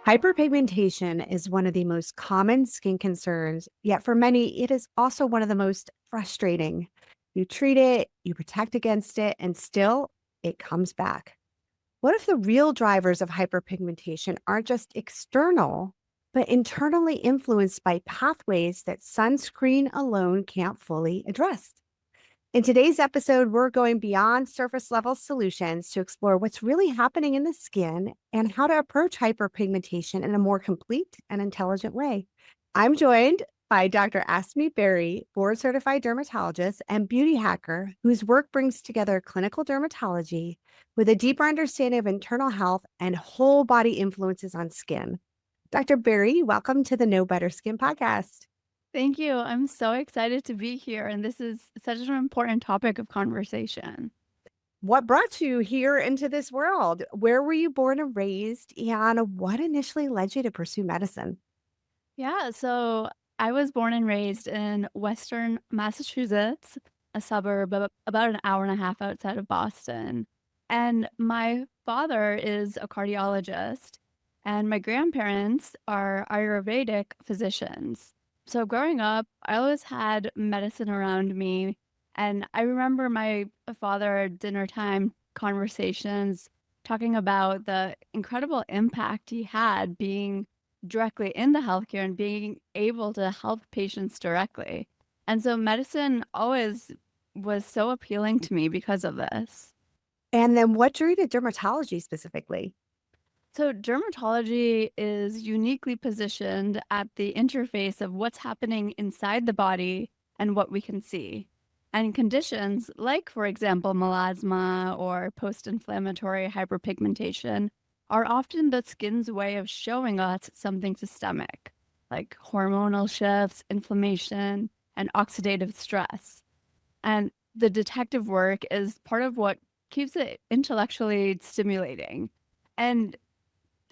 Hyperpigmentation is one of the most common skin concerns, yet for many, it is also one of the most frustrating. You treat it, you protect against it, and still it comes back. What if the real drivers of hyperpigmentation aren't just external, but internally influenced by pathways that sunscreen alone can't fully address? In today's episode, we're going beyond surface level solutions to explore what's really happening in the skin and how to approach hyperpigmentation in a more complete and intelligent way. I'm joined by Dr. Asmi Berry, board certified dermatologist and beauty hacker, whose work brings together clinical dermatology with a deeper understanding of internal health and whole body influences on skin. Dr. Berry, welcome to the Know Better Skin podcast. Thank you. I'm so excited to be here, and this is such an important topic of conversation. What brought you here into this world? Where were you born and raised? And what initially led you to pursue medicine? Yeah, so I was born and raised in Western Massachusetts, a suburb about an hour and a half outside of Boston. And my father is a cardiologist, and my grandparents are Ayurvedic physicians. So growing up, I always had medicine around me. And I remember my father at dinner time conversations talking about the incredible impact he had being directly in the healthcare and being able to help patients directly. And so medicine always was so appealing to me because of this. And then what drew you to dermatology specifically? So, dermatology is uniquely positioned at the interface of what's happening inside the body and what we can see. And conditions like, for example, melasma or post inflammatory hyperpigmentation are often the skin's way of showing us something systemic, like hormonal shifts, inflammation, and oxidative stress. And the detective work is part of what keeps it intellectually stimulating. And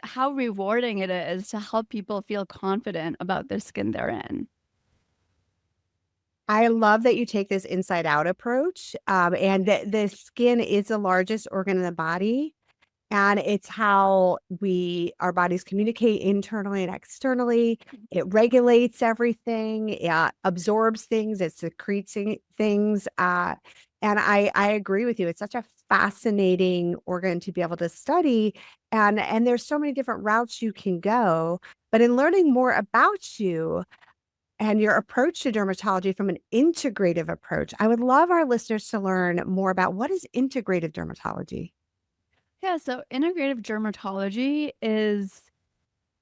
how rewarding it is to help people feel confident about the skin they're in. I love that you take this inside out approach. And the skin is the largest organ in the body. And it's how our bodies communicate internally and externally. It regulates everything, it absorbs things, it secretes things. And I agree with you. It's such a fascinating organ to be able to study. And there's so many different routes you can go. But in learning more about you and your approach to dermatology from an integrative approach, I would love our listeners to learn more about what is integrative dermatology. Yeah, so integrative dermatology is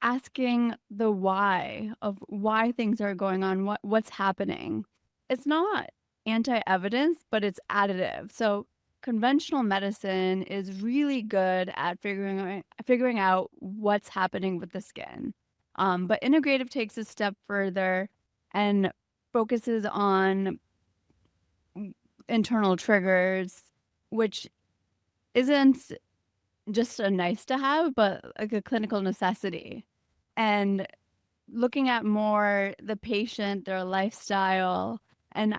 asking the why of why things are going on, what's happening. It's not anti-evidence, but it's additive. So conventional medicine is really good at figuring out what's happening with the skin. But integrative takes a step further and focuses on internal triggers, which isn't just a nice to have, but like a clinical necessity. And looking at more the patient, their lifestyle. And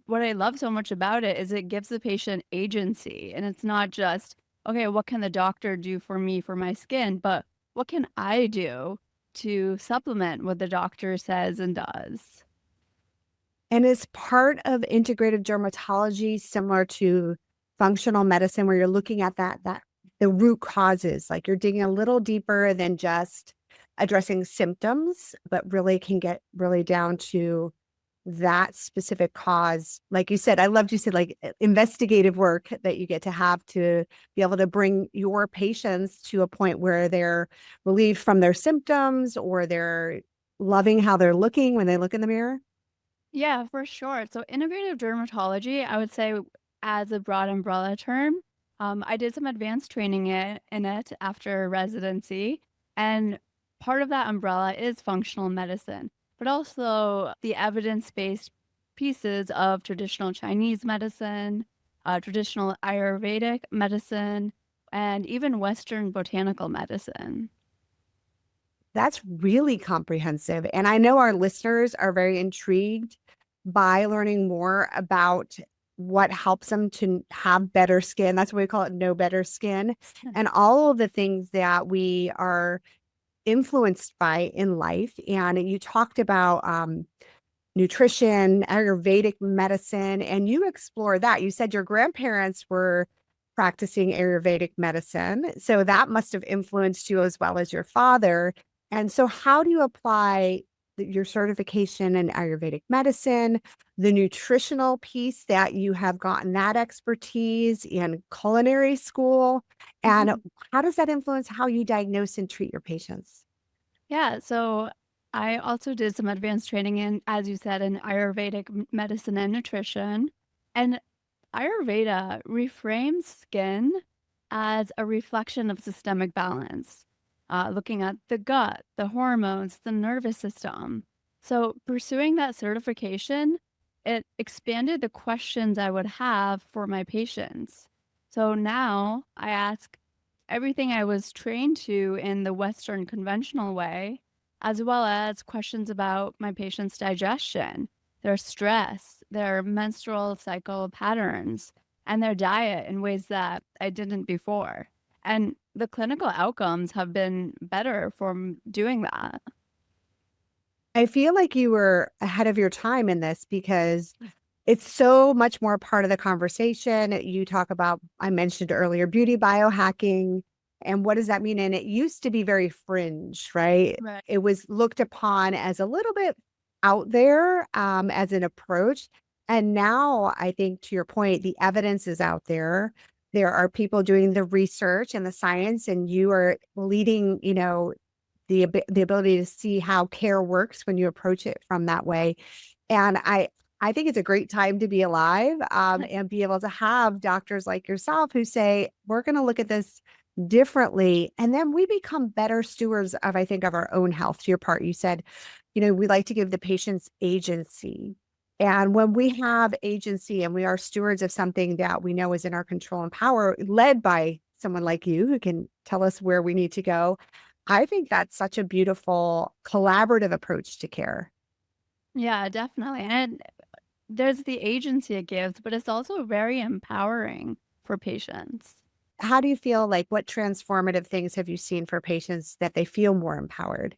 what I love so much about it is it gives the patient agency. And it's not just, okay, what can the doctor do for me for my skin, but what can I do to supplement what the doctor says and does? And is part of integrative dermatology similar to functional medicine where you're looking at the root causes, like you're digging a little deeper than just addressing symptoms, but really can get really down to that specific cause. Like you said, I loved you said like investigative work that you get to have to be able to bring your patients to a point where they're relieved from their symptoms or they're loving how they're looking when they look in the mirror. Yeah, for sure. So integrative dermatology, I would say as a broad umbrella term, I did some advanced training in it after residency. And part of that umbrella is functional medicine, but also the evidence-based pieces of traditional Chinese medicine, traditional Ayurvedic medicine, and even Western botanical medicine. That's really comprehensive. And I know our listeners are very intrigued by learning more about what helps them to have better skin. That's what we call it, know better skin, and all of the things that we are influenced by in life. And you talked about nutrition, Ayurvedic medicine, and you explored that. You said your grandparents were practicing Ayurvedic medicine. So that must have influenced you as well as your father. And so, how do you apply your certification in Ayurvedic medicine, the nutritional piece that you have gotten that expertise in culinary school? And Mhm. how does that influence how you diagnose and treat your patients? Yeah, so I also did some advanced training in, as you said, in Ayurvedic medicine and nutrition. And Ayurveda reframes skin as a reflection of systemic balance, looking at the gut, the hormones, the nervous system. So, pursuing that certification, it expanded the questions I would have for my patients. So now I ask everything I was trained to in the Western conventional way, as well as questions about my patient's digestion, their stress, their menstrual cycle patterns, and their diet in ways that I didn't before. And the clinical outcomes have been better from doing that. I feel like you were ahead of your time in this because it's so much more part of the conversation. You talk about, I mentioned earlier, beauty biohacking. And what does that mean? And it used to be very fringe, right? Right. It was looked upon as a little bit out there as an approach. And now I think to your point, the evidence is out there. There are people doing the research and the science, and you are leading, the ability to see how care works when you approach it from that way. And I think it's a great time to be alive, and be able to have doctors like yourself who say, we're going to look at this differently. And then we become better stewards of, I think, of our own health. To your part, you said, we like to give the patients agency. And when we have agency and we are stewards of something that we know is in our control and power, led by someone like you who can tell us where we need to go, I think that's such a beautiful collaborative approach to care. Yeah, definitely. And there's the agency it gives, but it's also very empowering for patients. How do you feel like what transformative things have you seen for patients that they feel more empowered?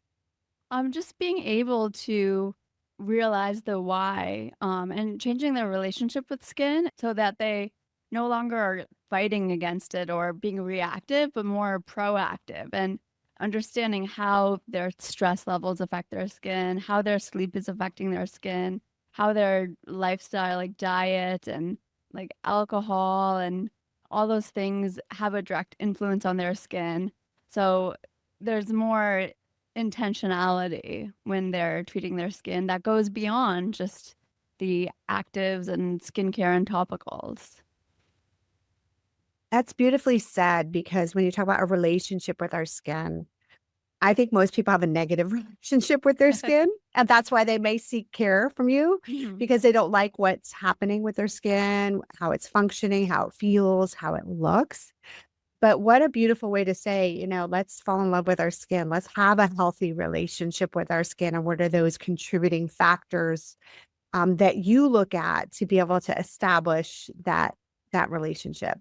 Just being able to realize the why, and changing their relationship with skin so that they no longer are fighting against it or being reactive, but more proactive and understanding how their stress levels affect their skin, how their sleep is affecting their skin, how their lifestyle, like diet and like alcohol and all those things have a direct influence on their skin. So there's more intentionality when they're treating their skin that goes beyond just the actives and skincare and topicals. That's beautifully said because when you talk about a relationship with our skin, I think most people have a negative relationship with their skin. And that's why they may seek care from you Mhm. because they don't like what's happening with their skin, how it's functioning, how it feels, how it looks. But what a beautiful way to say, let's fall in love with our skin. Let's have a healthy relationship with our skin. And what are those contributing factors that you look at to be able to establish that relationship?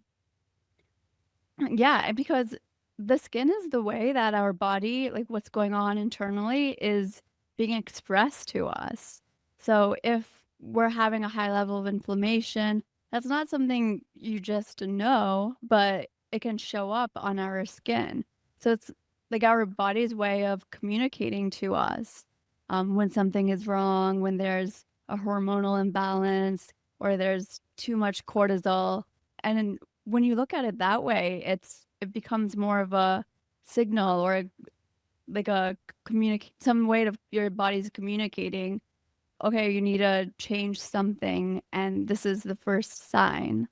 Yeah, and because the skin is the way that our body, like what's going on internally, is being expressed to us. So if we're having a high level of inflammation, that's not something you just know, but it can show up on our skin. So it's like our body's way of communicating to us when something is wrong, when there's a hormonal imbalance, or there's too much cortisol. And when you look at it that way, it becomes more of a signal or like a communicate some way to your body's communicating, okay, you need to change something, and this is the first sign.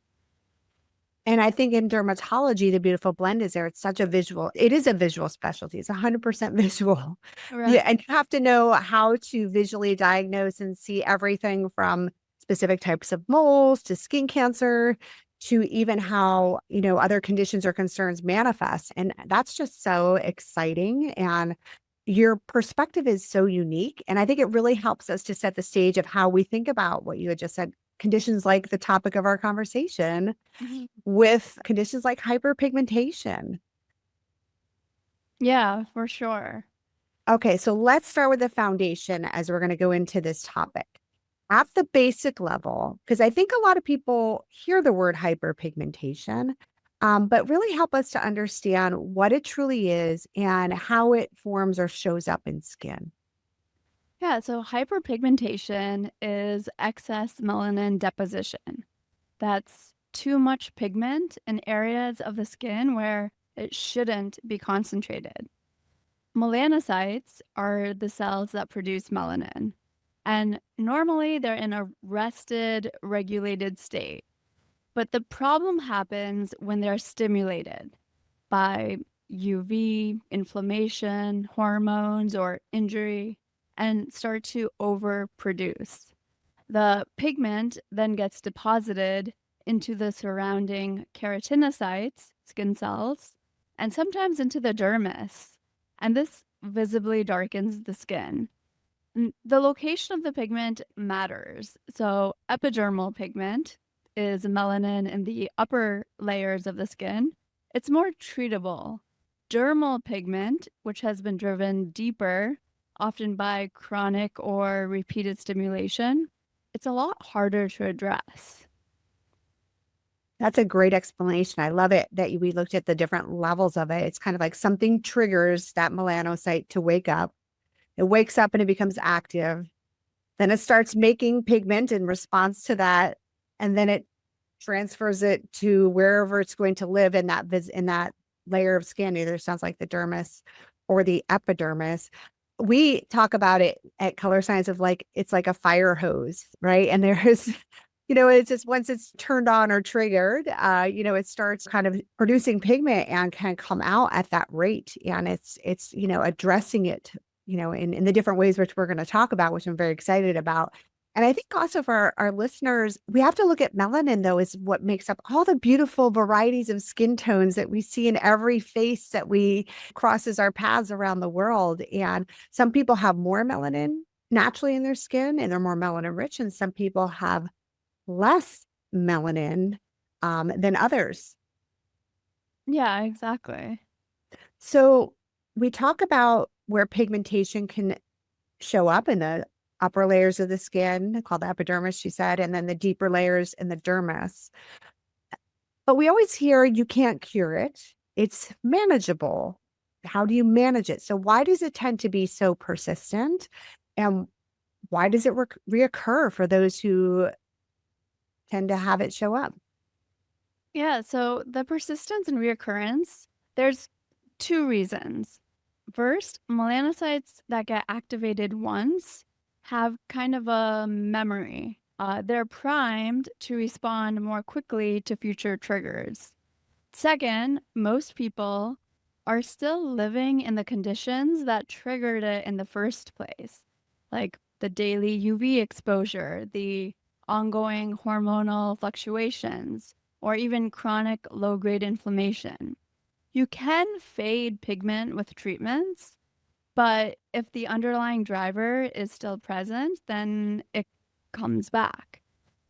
And I think in dermatology, the beautiful blend is there. It is a visual specialty. It's 100% visual. Right. Yeah. And you have to know how to visually diagnose and see everything from specific types of moles to skin cancer to even how, other conditions or concerns manifest. And that's just so exciting. And Your perspective is so unique, and I think it really helps us to set the stage of how we think about what you had just said, conditions like the topic of our conversation Mhm. with conditions like hyperpigmentation. Yeah, for sure. Okay, so let's start with the foundation as we're going to go into this topic. At the basic level, because I think a lot of people hear the word hyperpigmentation, but really help us to understand what it truly is and how it forms or shows up in skin. Yeah, so hyperpigmentation is excess melanin deposition. That's too much pigment in areas of the skin where it shouldn't be concentrated. Melanocytes are the cells that produce melanin, and normally they're in a rested, regulated state. But the problem happens when they're stimulated by UV, inflammation, hormones, or injury, and start to overproduce. The pigment then gets deposited into the surrounding keratinocytes, skin cells, and sometimes into the dermis. And this visibly darkens the skin. The location of the pigment matters. So, epidermal pigment is melanin in the upper layers of the skin. It's more treatable. Dermal pigment, which has been driven deeper, often by chronic or repeated stimulation, it's a lot harder to address. That's a great explanation. I love it that we looked at the different levels of it. It's kind of like something triggers that melanocyte to wake up. It wakes up and it becomes active. Then it starts making pigment in response to that. And then it transfers it to wherever it's going to live in that layer of skin. Either sounds like the dermis or the epidermis. We talk about it at Colorescience of like it's like a fire hose, right? And there's it's just once it's turned on or triggered, it starts kind of producing pigment and can come out at that rate. And it's addressing it, in the different ways which we're going to talk about, which I'm very excited about. And I think also for our listeners, we have to look at melanin, though, is what makes up all the beautiful varieties of skin tones that we see in every face that we crosses our paths around the world. And some people have more melanin naturally in their skin and they're more melanin rich. And some people have less melanin than others. Yeah, exactly. So we talk about where pigmentation can show up in the upper layers of the skin called the epidermis, she said, and then the deeper layers in the dermis. But we always hear you can't cure it. It's manageable. How do you manage it? So why does it tend to be so persistent? And why does it reoccur for those who tend to have it show up? Yeah, so the persistence and reoccurrence, there's two reasons. First, melanocytes that get activated once have kind of a memory. They're primed to respond more quickly to future triggers. Second, most people are still living in the conditions that triggered it in the first place, like the daily UV exposure, the ongoing hormonal fluctuations, or even chronic low grade inflammation. You can fade pigment with treatments, but if the underlying driver is still present, then it comes back.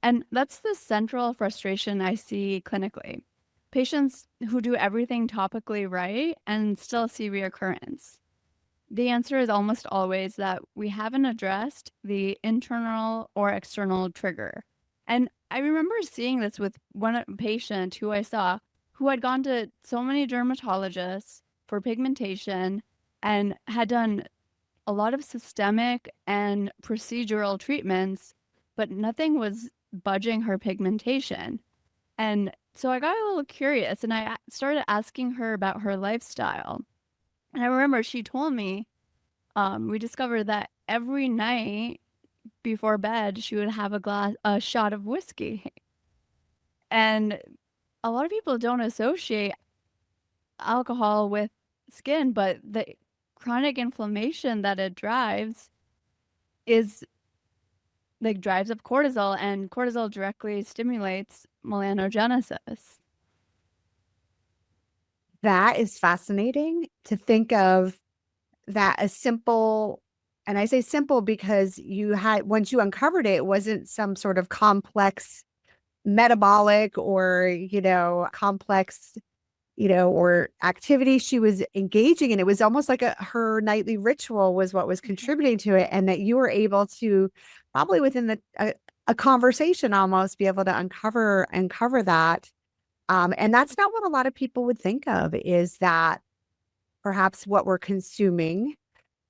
And that's the central frustration I see clinically. Patients who do everything topically right and still see reoccurrence. The answer is almost always that we haven't addressed the internal or external trigger. And I remember seeing this with one patient who I saw who had gone to so many dermatologists for pigmentation and had done a lot of systemic and procedural treatments, but nothing was budging her pigmentation. And so I got a little curious and I started asking her about her lifestyle. And I remember she told me we discovered that every night before bed she would have a shot of whiskey. And a lot of people don't associate alcohol with skin, but the chronic inflammation that it drives is like drives up cortisol, and cortisol directly stimulates melanogenesis. That is fascinating to think of that a simple, and I say simple because you had, once you uncovered it, it wasn't some sort of complex metabolic or, complex, or activity she was engaging in. It was almost like her nightly ritual was what was contributing to it. And that you were able to probably within a conversation almost be able to uncover that. And that's not what a lot of people would think of, is that perhaps what we're consuming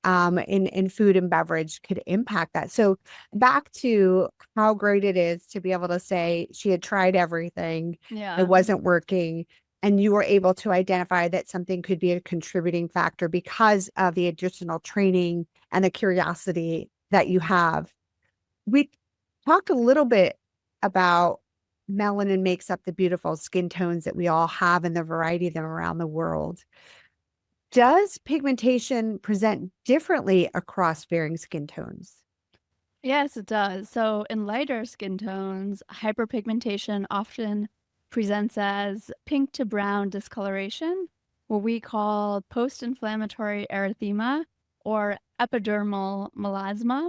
in food and beverage could impact that. So back to how great it is to be able to say she had tried everything, it Yeah. wasn't working, and you were able to identify that something could be a contributing factor because of the additional training and the curiosity that you have. We talked a little bit about melanin makes up the beautiful skin tones that we all have and the variety of them around the world. Does pigmentation present differently across varying skin tones? Yes, it does. So, in lighter skin tones, hyperpigmentation often presents as pink to brown discoloration, what we call post-inflammatory erythema or epidermal melasma.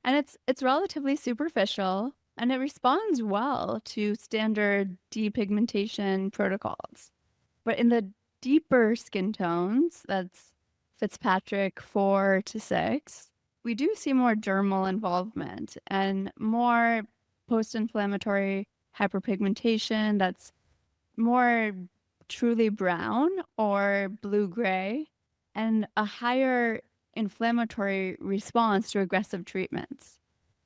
And it's relatively superficial and it responds well to standard depigmentation protocols. But in the deeper skin tones, that's Fitzpatrick 4 to 6, we do see more dermal involvement and more post-inflammatory hyperpigmentation that's more truly brown or blue-gray, and a higher inflammatory response to aggressive treatments.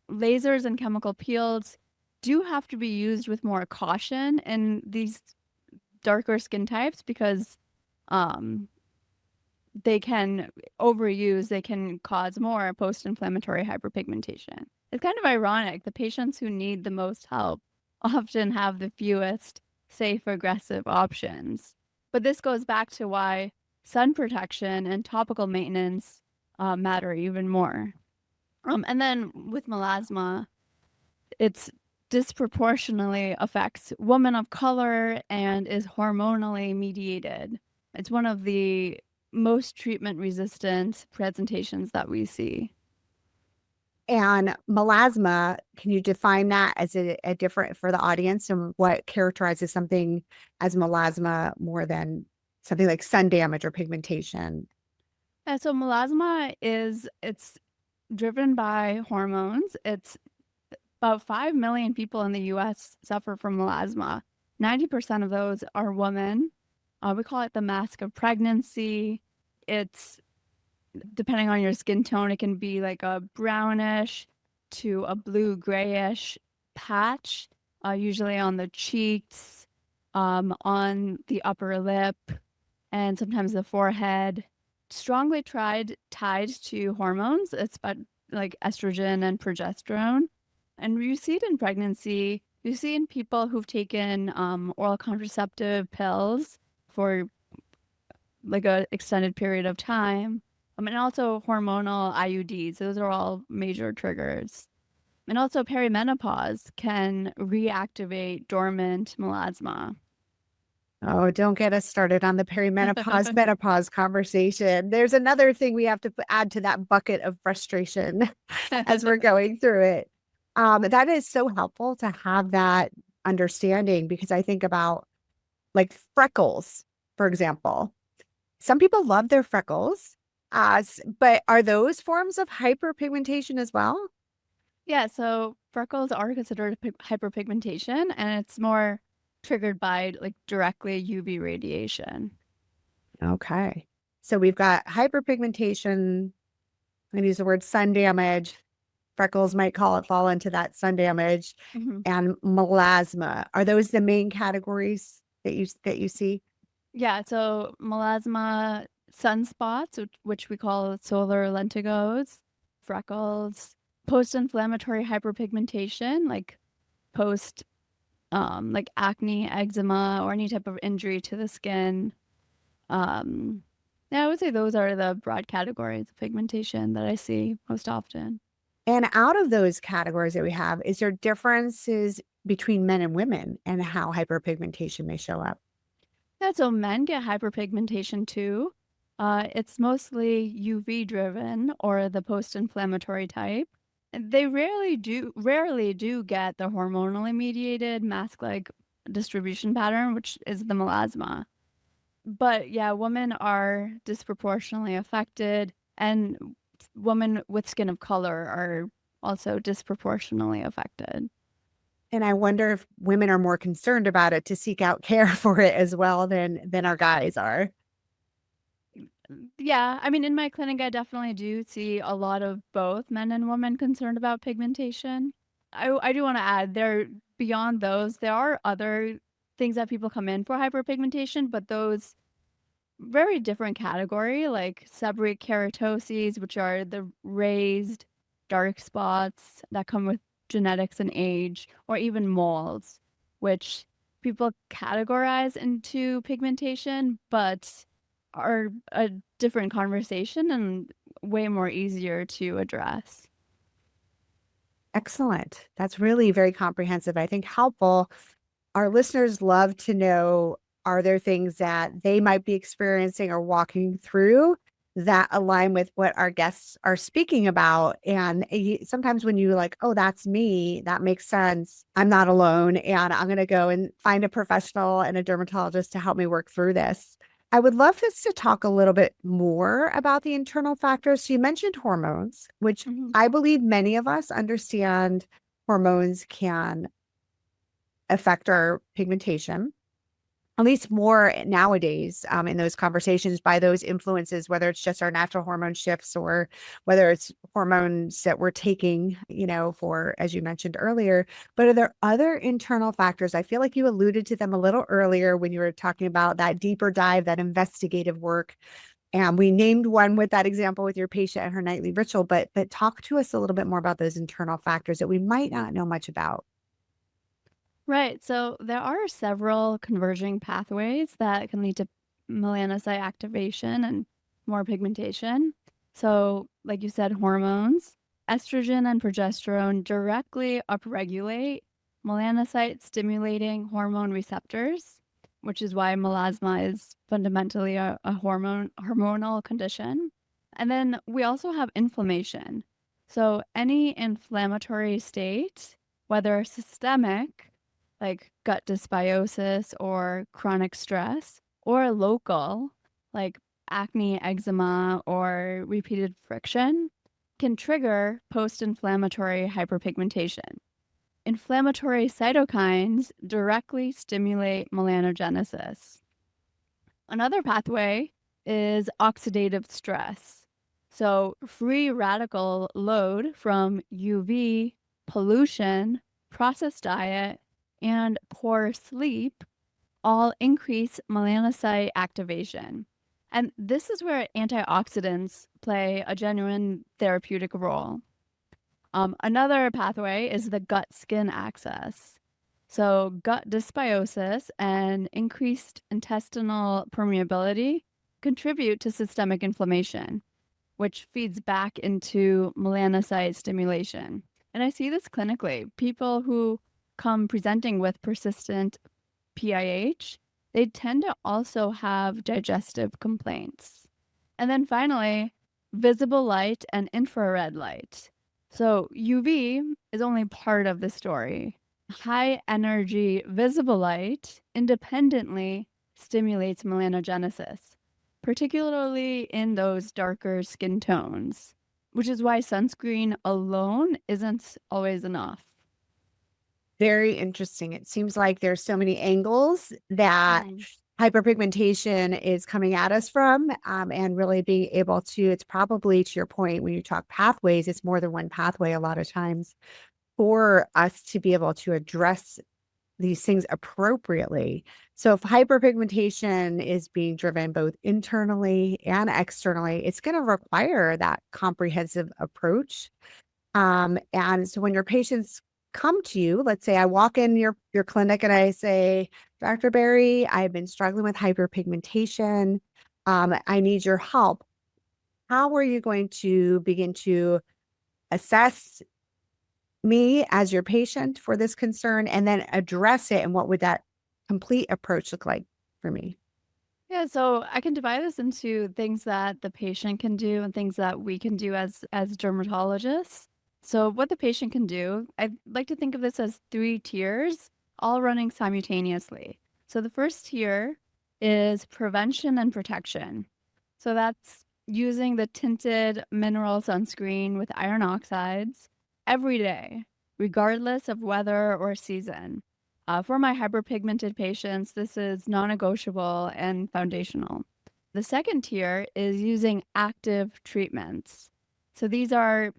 Lasers and chemical peels do have to be used with more caution in these darker skin types because um, they can overuse, they can cause more post-inflammatory hyperpigmentation. It's kind of ironic. The patients who need the most help often have the fewest safe aggressive options. But this goes back to why sun protection and topical maintenance matter even more. And then with melasma, it's disproportionately affects women of color and is hormonally mediated. It's one of the most treatment resistant presentations that we see. And melasma, can you define that as a different for the audience, and what characterizes something as melasma more than something like sun damage or pigmentation? Yeah, so melasma it's driven by hormones. It's about 5 million people in the US suffer from melasma. 90% of those are women. We call it the mask of pregnancy. It's depending on your skin tone, it can be like a brownish to a blue grayish patch, usually on the cheeks, on the upper lip, and sometimes the forehead. Strongly tied to hormones. It's about like estrogen and progesterone. And you see it in pregnancy. You see it in people who've taken oral contraceptive pills for like a extended period of time. And also hormonal IUDs. Those are all major triggers. And also perimenopause can reactivate dormant melasma. Oh, don't get us started on the perimenopause menopause conversation. There's another thing we have to add to that bucket of frustration as we're going through it. That is so helpful to have that understanding, because I think about like freckles, for example. Some people love their freckles, but are those forms of hyperpigmentation as well? Yeah, so freckles are considered hyperpigmentation, and it's more triggered by like directly UV radiation. Okay. So we've got hyperpigmentation. I'm going to use the word sun damage. Freckles might call it fall into that sun damage, Mhm. and melasma. Are those the main categories that you see? Yeah, so melasma, sunspots, which we call solar lentigos, freckles, post-inflammatory hyperpigmentation, like post like acne, eczema, or any type of injury to the skin. Um, yeah, I would say those are the broad categories of pigmentation that I see most often. And out of those categories that we have, is there differences between men and women and how hyperpigmentation may show up? Yeah, so men get hyperpigmentation too. It's mostly UV driven or the post-inflammatory type. And they rarely do get the hormonally mediated mask-like distribution pattern, which is the melasma. But yeah, women are disproportionately affected, and women with skin of color are also disproportionately affected. And I wonder if women are more concerned about it to seek out care for it as well than our guys are. Yeah, I mean, in my clinic, I definitely do see a lot of both men and women concerned about pigmentation. I do want to add there beyond those, there are other things that people come in for hyperpigmentation, but those very different category, like seborrheic keratoses, which are the raised dark spots that come with genetics and age, or even moles, which people categorize into pigmentation, but are a different conversation and way more easier to address. Excellent. That's really very comprehensive. I think helpful. Our listeners love to know, are there things that they might be experiencing or walking through that align with what our guests are speaking about? And sometimes when you like, oh, that's me, that makes sense. I'm not alone. And I'm going to go and find a professional and a dermatologist to help me work through this. I would love us to talk a little bit more about the internal factors. So you mentioned hormones, which Mhm. I believe many of us understand hormones can affect our pigmentation, at least more nowadays, in those conversations by those influences, whether it's just our natural hormone shifts or whether it's hormones that we're taking, for, as you mentioned earlier. But are there other internal factors? I feel like you alluded to them a little earlier when you were talking about that deeper dive, that investigative work. And we named one with that example with your patient and her nightly ritual, but talk to us a little bit more about those internal factors that we might not know much about. Right. So there are several converging pathways that can lead to melanocyte activation and more pigmentation. So, like you said, hormones, estrogen and progesterone directly upregulate melanocyte stimulating hormone receptors, which is why melasma is fundamentally a hormonal condition. And then we also have inflammation. So, any inflammatory state, whether systemic, like gut dysbiosis or chronic stress, or local, like acne, eczema, or repeated friction, can trigger post inflammatory hyperpigmentation. Inflammatory cytokines directly stimulate melanogenesis. Another pathway is oxidative stress. So, free radical load from UV, pollution, processed diet, and poor sleep all increase melanocyte activation. And this is where antioxidants play a genuine therapeutic role. Another pathway is the gut skin axis. So, gut dysbiosis and increased intestinal permeability contribute to systemic inflammation, which feeds back into melanocyte stimulation. And I see this clinically. People who come presenting with persistent PIH, they tend to also have digestive complaints. And then finally, visible light and infrared light. So UV is only part of the story. High energy visible light independently stimulates melanogenesis, particularly in those darker skin tones, which is why sunscreen alone isn't always enough. Very interesting. It seems like there's so many angles that Mhm. hyperpigmentation is coming at us from, and really being able to, it's probably to your point, when you talk pathways, it's more than one pathway a lot of times for us to be able to address these things appropriately. So if hyperpigmentation is being driven both internally and externally, it's going to require that comprehensive approach. And so when your patients come to you, let's say I walk in your clinic and I say, Dr. Berry, I've been struggling with hyperpigmentation. I need your help. How are you going to begin to assess me as your patient for this concern and then address it? And what would that complete approach look like for me? Yeah, so I can divide this into things that the patient can do and things that we can do as dermatologists. So what the patient can do, I like to think of this as three tiers, all running simultaneously. So the first tier is prevention and protection. So that's using the tinted mineral sunscreen with iron oxides every day, regardless of weather or season. For my hyperpigmented patients, this is non-negotiable and foundational. The second tier is using active treatments. So these are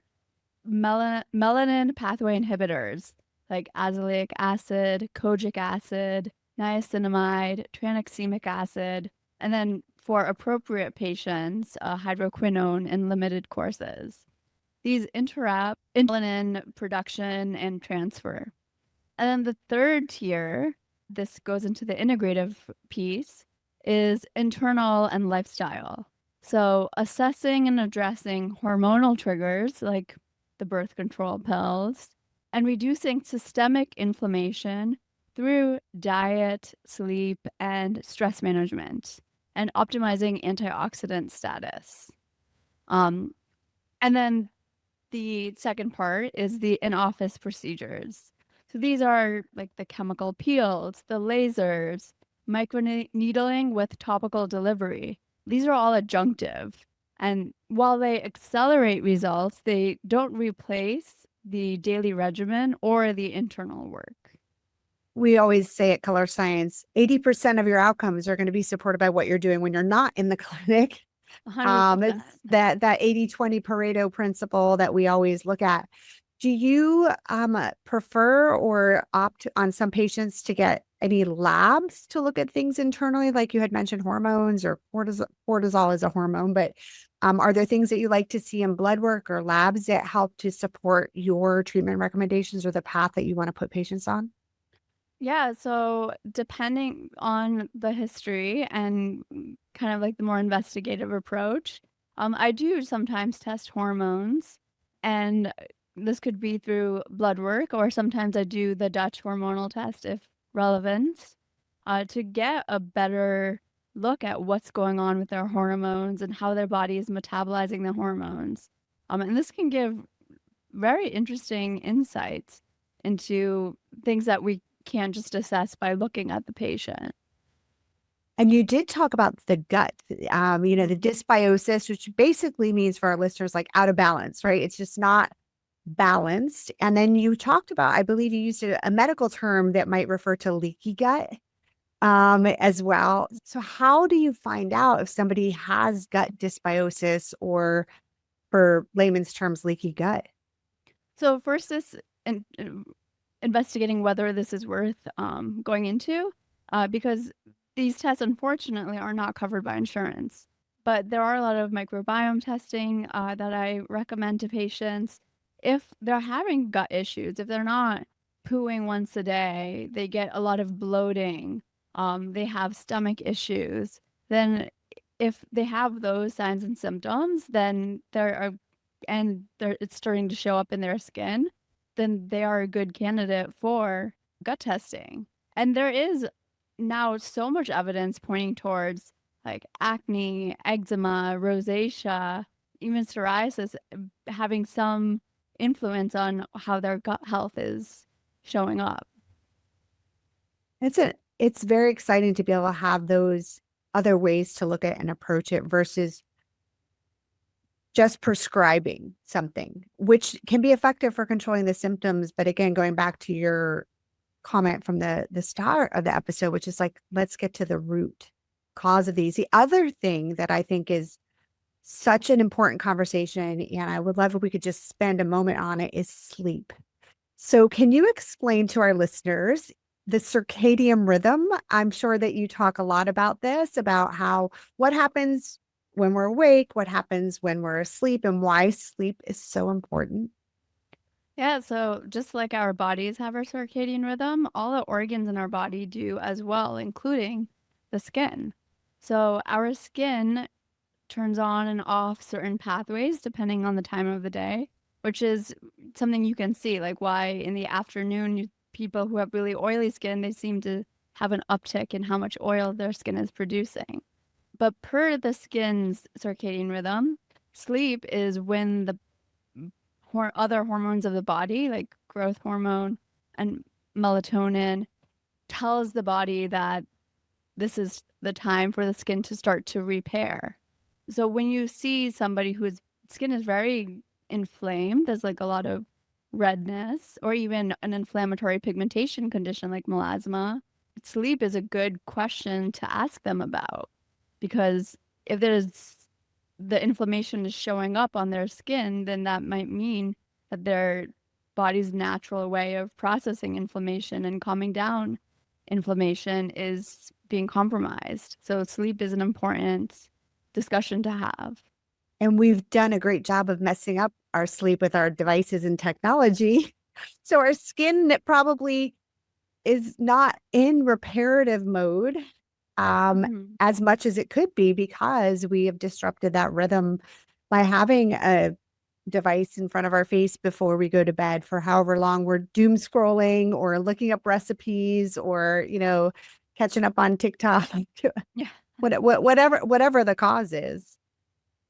melanin pathway inhibitors like azelaic acid, kojic acid, niacinamide, tranexamic acid, and then for appropriate patients, hydroquinone in limited courses. These interrupt melanin production and transfer. And then the third tier, this goes into the integrative piece, is internal and lifestyle. So assessing and addressing hormonal triggers like the birth control pills and reducing systemic inflammation through diet, sleep, and stress management and optimizing antioxidant status. Um, and then the second part is the in-office procedures. So these are like the chemical peels, the lasers, microneedling with topical delivery. These are all adjunctive. And while they accelerate results, they don't replace the daily regimen or the internal work. We always say at Colorescience, 80% of your outcomes are going to be supported by what you're doing when you're not in the clinic. It's 100%. that 80-20 Pareto principle that we always look at. Do you prefer or opt on some patients to get any labs to look at things internally? Like you had mentioned hormones or cortisol is a hormone, but are there things that you like to see in blood work or labs that help to support your treatment recommendations or the path that you want to put patients on? Yeah, so depending on the history and kind of like the more investigative approach, I do sometimes test hormones, and this could be through blood work, or sometimes I do the Dutch hormonal test if relevant, to get a better look at what's going on with their hormones and how their body is metabolizing the hormones. And this can give very interesting insights into things that we can't just assess by looking at the patient. And you did talk about the gut, the dysbiosis, which basically means for our listeners, like out of balance, right? It's just not balanced. And then you talked about, I believe you used a medical term that might refer to leaky gut as well. So how do you find out if somebody has gut dysbiosis or for layman's terms, leaky gut? So first is investigating whether this is worth going into, because these tests unfortunately are not covered by insurance. But there are a lot of microbiome testing that I recommend to patients if they're having gut issues, if they're not pooing once a day, they get a lot of bloating, they have stomach issues, then if they have those signs and symptoms, then it's starting to show up in their skin, then they are a good candidate for gut testing. And there is now so much evidence pointing towards like acne, eczema, rosacea, even psoriasis having some influence on how their gut health is showing up. It's very exciting to be able to have those other ways to look at and approach it versus just prescribing something, which can be effective for controlling the symptoms. But again, going back to your comment from the start of the episode, which is like, let's get to the root cause of these. The other thing that I think is such an important conversation, and I would love if we could just spend a moment on it, is sleep. So can you explain to our listeners the circadian rhythm? I'm sure that you talk a lot about this, about what happens when we're awake, what happens when we're asleep, and why sleep is so important. Yeah, so just like our bodies have our circadian rhythm, all the organs in our body do as well, including the skin. So our skin turns on and off certain pathways depending on the time of the day, which is something you can see, like why in the afternoon, people who have really oily skin, they seem to have an uptick in how much oil their skin is producing. But per the skin's circadian rhythm, sleep is when the other hormones of the body, like growth hormone and melatonin, tells the body that this is the time for the skin to start to repair. So when you see somebody whose skin is very inflamed, there's like a lot of redness, or even an inflammatory pigmentation condition like melasma, sleep is a good question to ask them about, because if there's the inflammation is showing up on their skin, then that might mean that their body's natural way of processing inflammation and calming down inflammation is being compromised. So sleep is an important discussion to have. And we've done a great job of messing up our sleep with our devices and technology. So our skin that probably is not in reparative mode Mhm. as much as it could be, because we have disrupted that rhythm by having a device in front of our face before we go to bed for however long we're doom scrolling or looking up recipes, or, catching up on TikTok, Yeah. whatever the cause is.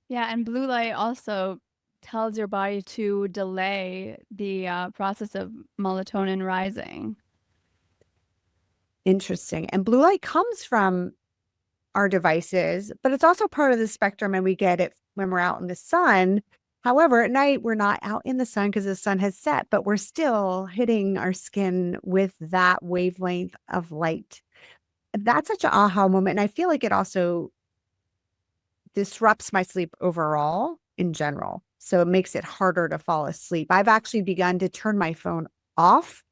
Yeah, and blue light also tells your body to delay the process of melatonin rising. Interesting. And blue light comes from our devices, but it's also part of the spectrum, and we get it when we're out in the sun. However, at night, we're not out in the sun because the sun has set, but we're still hitting our skin with that wavelength of light. That's such an aha moment. And I feel like it also disrupts my sleep overall in general. So it makes it harder to fall asleep. I've actually begun to turn my phone off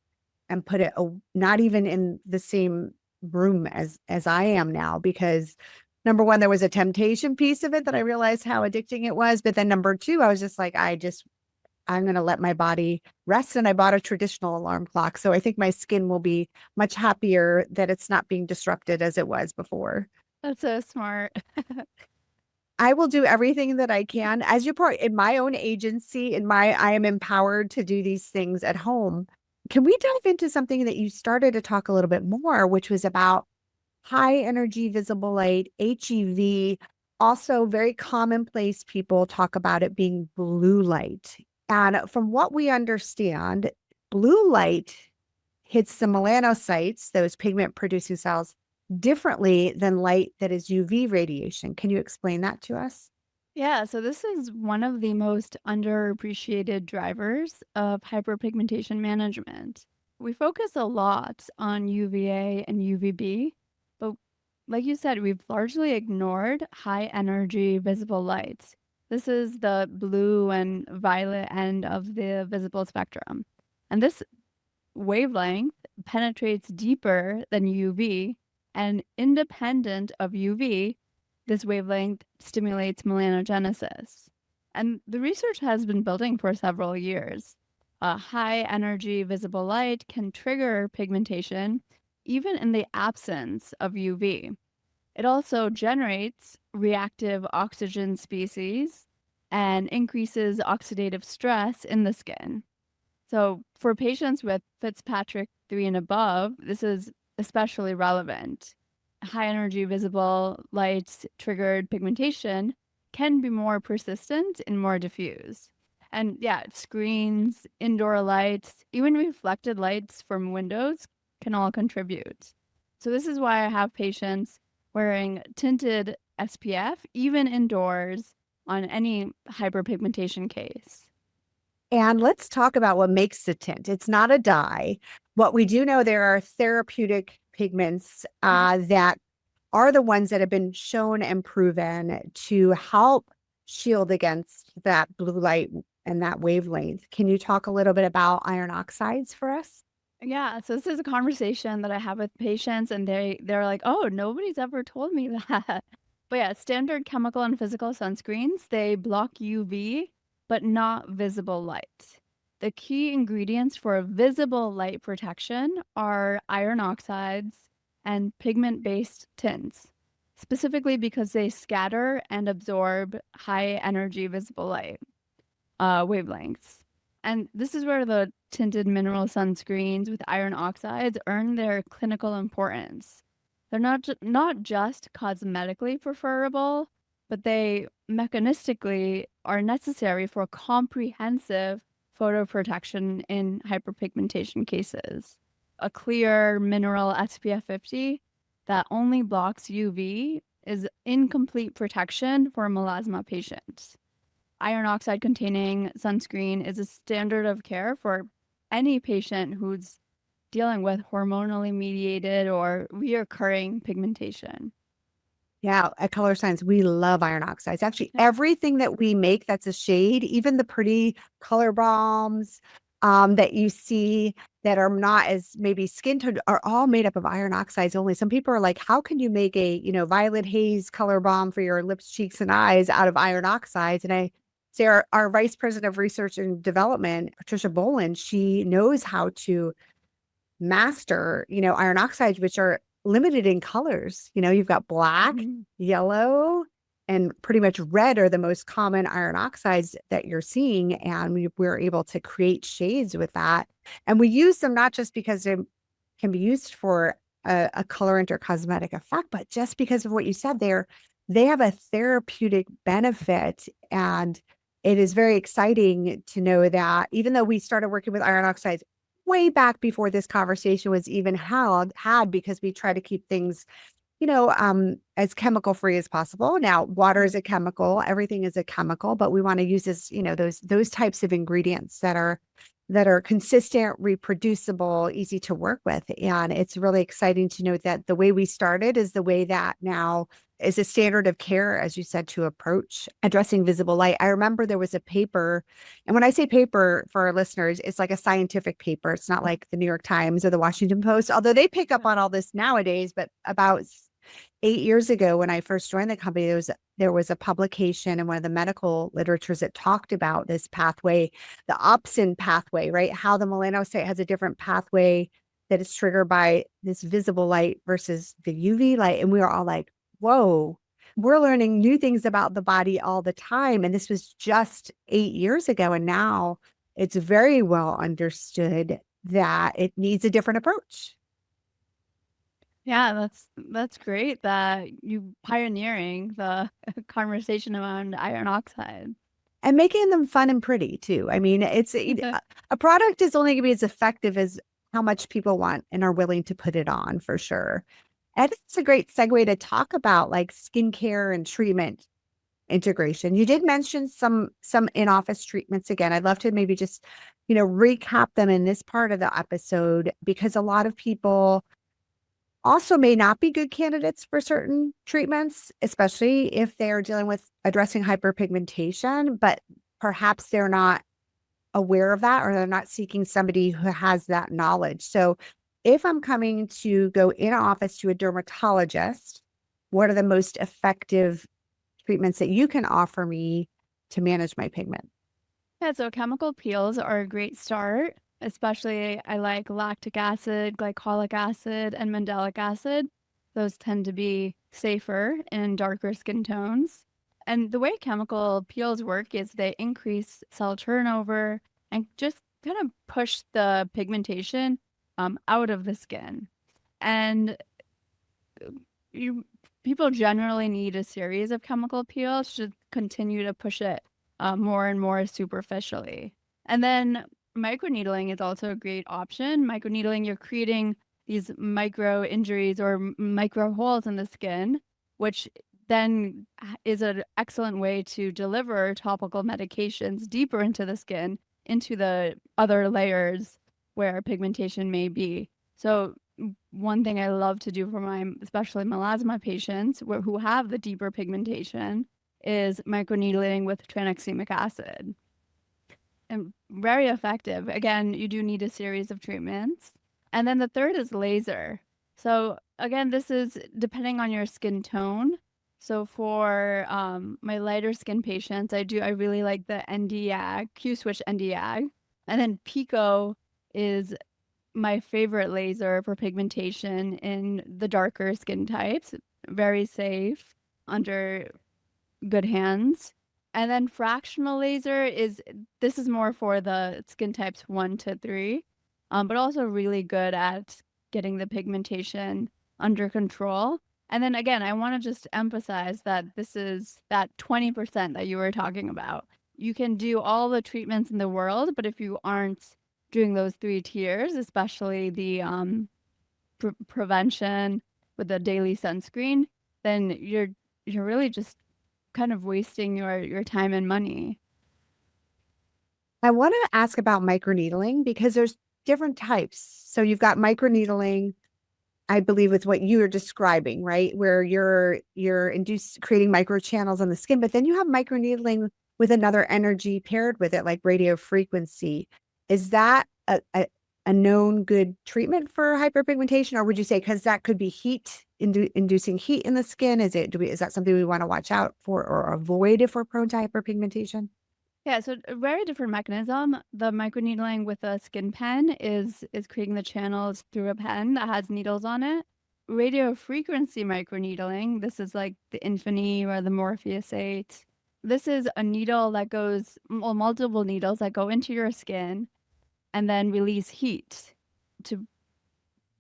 and put it not even in the same room as I am now, because number one, there was a temptation piece of it that I realized how addicting it was. But then number two, I was just like, I'm going to let my body rest. And I bought a traditional alarm clock. So I think my skin will be much happier that it's not being disrupted as it was before. That's so smart. I will do everything that I can as you part in my own agency. I am empowered to do these things at home. Can we dive into something that you started to talk a little bit more, which was about high energy visible light, HEV? Also, very commonplace, people talk about it being blue light. And from what we understand, blue light hits the melanocytes, those pigment producing cells, differently than light that is UV radiation. Can you explain that to us? Yeah, so this is one of the most underappreciated drivers of hyperpigmentation management. We focus a lot on UVA and UVB, but like you said, we've largely ignored high energy visible light. This is the blue and violet end of the visible spectrum. And this wavelength penetrates deeper than UV, and independent of UV, this wavelength stimulates melanogenesis. And the research has been building for several years. High energy visible light can trigger pigmentation even in the absence of UV. It also generates reactive oxygen species and increases oxidative stress in the skin. So, for patients with Fitzpatrick 3 and above, this is especially relevant. High energy visible light triggered pigmentation can be more persistent and more diffuse. And yeah, screens, indoor lights, even reflected lights from windows can all contribute. So, this is why I have patients wearing tinted SPF, even indoors, on any hyperpigmentation case. And let's talk about what makes the tint. It's not a dye. What we do know, there are therapeutic pigments that are the ones that have been shown and proven to help shield against that blue light and that wavelength. Can you talk a little bit about iron oxides for us? Yeah, so this is a conversation that I have with patients, and they're like, "Oh, nobody's ever told me that." But yeah, standard chemical and physical sunscreens, they block UV, but not visible light. The key ingredients for visible light protection are iron oxides and pigment-based tints, specifically because they scatter and absorb high energy visible light wavelengths. And this is where the tinted mineral sunscreens with iron oxides earn their clinical importance. They're not just cosmetically preferable, but they mechanistically are necessary for comprehensive photoprotection in hyperpigmentation cases. A clear mineral SPF 50 that only blocks UV is incomplete protection for melasma patients. Iron oxide containing sunscreen is a standard of care for any patient who's dealing with hormonally mediated or reoccurring pigmentation. Yeah, at Colorescience, we love iron oxides. Actually, Yeah. everything that we make that's a shade, even the pretty color balms that you see that are not as maybe skin toned, are all made up of iron oxides only. Some people are like, how can you make a, violet haze color balm for your lips, cheeks, and eyes out of iron oxides? And I say our Vice President of Research and Development, Patricia Boland, she knows how to master, iron oxides, which are limited in colors. You've got black, Mhm. yellow, and pretty much red are the most common iron oxides that you're seeing. And we're able to create shades with that. And we use them not just because they can be used for a colorant or cosmetic effect, but just because of what you said, they have a therapeutic benefit. And it is very exciting to know that even though we started working with iron oxides way back before this conversation was even had because we try to keep things, as chemical free as possible. Now, water is a chemical, everything is a chemical, but we want to use this, those types of ingredients that are consistent, reproducible, easy to work with. And it's really exciting to note that the way we started is the way that now is a standard of care, as you said, to approach addressing visible light. I remember there was a paper, and when I say paper for our listeners, it's like a scientific paper. It's not like the New York Times or the Washington Post, although they pick up on all this nowadays. But about 8 years ago, when I first joined the company, there was a publication in one of the medical literatures that talked about this pathway, the opsin pathway, right? How the melanocyte has a different pathway that is triggered by this visible light versus the UV light. And we were all like, whoa, we're learning new things about the body all the time. And this was just 8 years ago. And now it's very well understood that it needs a different approach. Yeah, that's great that you pioneering the conversation around iron oxide. And making them fun and pretty too. I mean, a product is only going to be as effective as how much people want and are willing to put it on for sure. And it's a great segue to talk about like skincare and treatment integration. You did mention some in-office treatments again. I'd love to maybe just, recap them in this part of the episode because a lot of people also may not be good candidates for certain treatments, especially if they're dealing with addressing hyperpigmentation, but perhaps they're not aware of that or they're not seeking somebody who has that knowledge. So if I'm coming to go in office to a dermatologist, what are the most effective treatments that you can offer me to manage my pigment? Yeah, so chemical peels are a great start. Especially, I like lactic acid, glycolic acid, and mandelic acid. Those tend to be safer in darker skin tones. And the way chemical peels work is they increase cell turnover and just kind of push the pigmentation out of the skin. And you people generally need a series of chemical peels to continue to push it more and more superficially. And then microneedling is also a great option. Microneedling, you're creating these micro injuries or micro holes in the skin, which then is an excellent way to deliver topical medications deeper into the skin, into the other layers where pigmentation may be. So one thing I love to do for my, especially melasma patients who have the deeper pigmentation, is microneedling with tranexamic acid. And very effective. Again, you do need a series of treatments. And then the third is laser. So again, this is depending on your skin tone. So for my lighter skin patients, I really like the Nd:YAG, Q-switch Nd:YAG. And then Pico is my favorite laser for pigmentation in the darker skin types. Very safe, under good hands. And then fractional laser is more for the skin types 1 to 3, but also really good at getting the pigmentation under control. And then again, I want to just emphasize that this is that 20% that you were talking about. You can do all the treatments in the world, but if you aren't doing those 3 tiers, especially the prevention with the daily sunscreen, then you're really just kind of wasting your time and money. I want to ask about microneedling because there's different types. So you've got microneedling, I believe with what you're describing, right? Where you're creating microchannels on the skin, but then you have microneedling with another energy paired with it, like radio frequency. Is that a known good treatment for hyperpigmentation, or would you say because that could be inducing heat in the skin? Is that something we want to watch out for or avoid if we're prone to hyperpigmentation? Yeah, so a very different mechanism. The microneedling with a skin pen is creating the channels through a pen that has needles on it. Radio frequency microneedling, this is like the Infini or the Morpheus 8. This is a needle that goes, well, multiple needles that go into your skin and then release heat to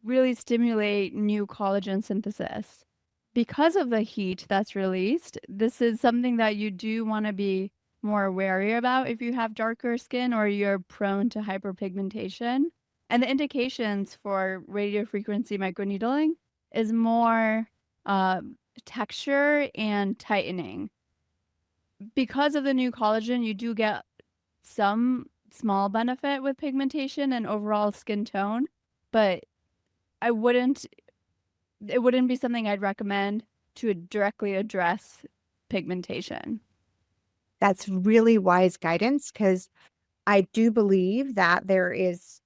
really stimulate new collagen synthesis. Because of the heat that's released, this is something that you do want to be more wary about if you have darker skin or you're prone to hyperpigmentation. And the indications for radiofrequency microneedling is more uh, texture and tightening. Because of the new collagen, you do get some small benefit with pigmentation and overall skin tone, but I wouldn't it wouldn't be something I'd recommend to directly address pigmentation. That's really wise guidance because I do believe that there is